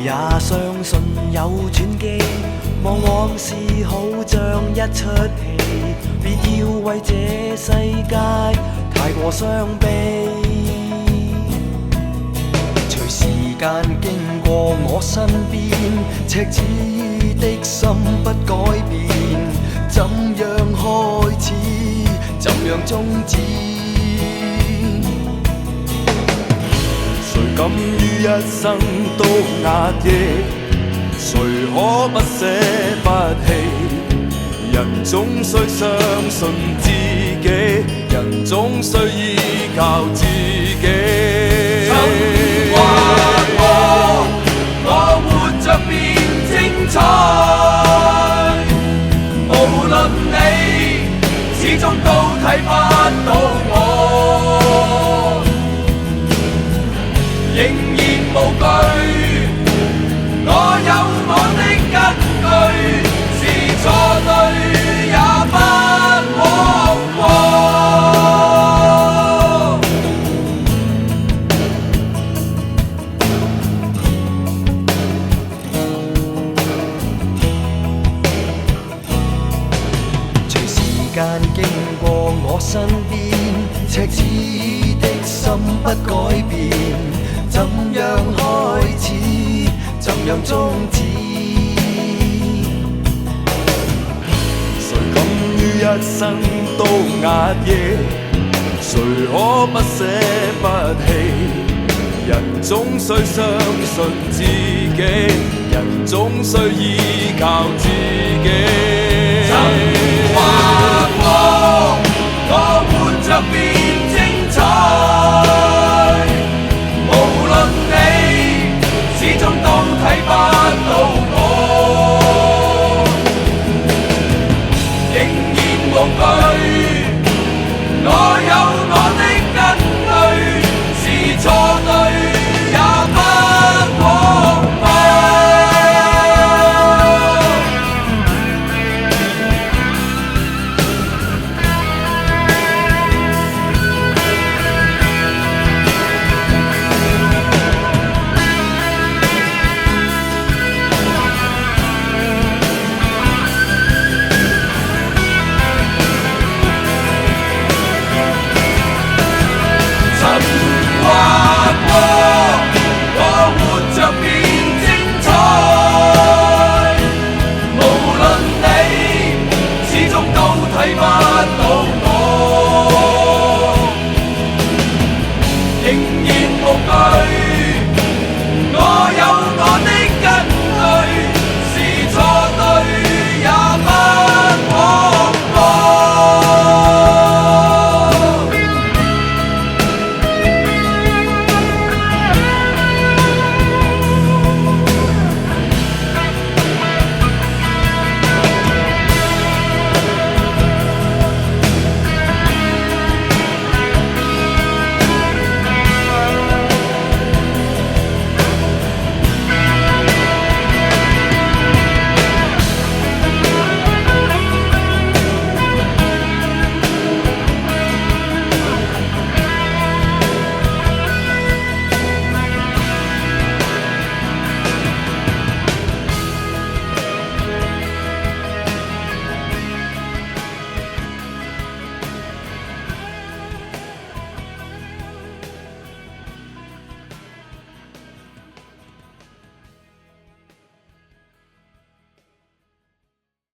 也相信有轉機，往往是好像一出戲，別要為這世界太過傷悲。隨時間經過我身邊，赤子的心不改變，怎樣開始，怎樣終止？誰敢於一生都壓抑？誰可不捨不棄？人總須相信自己，人總須依靠自己。曾話過，我活着變精彩，無論你始終都睇不到我，仍然無懼。我有我的根據，是錯對也不枉過。隨時間經過我身邊，赤子的心不改變，怎樣開始，怎樣終止？誰敢於一生都壓抑？誰可不捨不棄？人總須相信自己，人總須依靠自己。曾話過，我活着變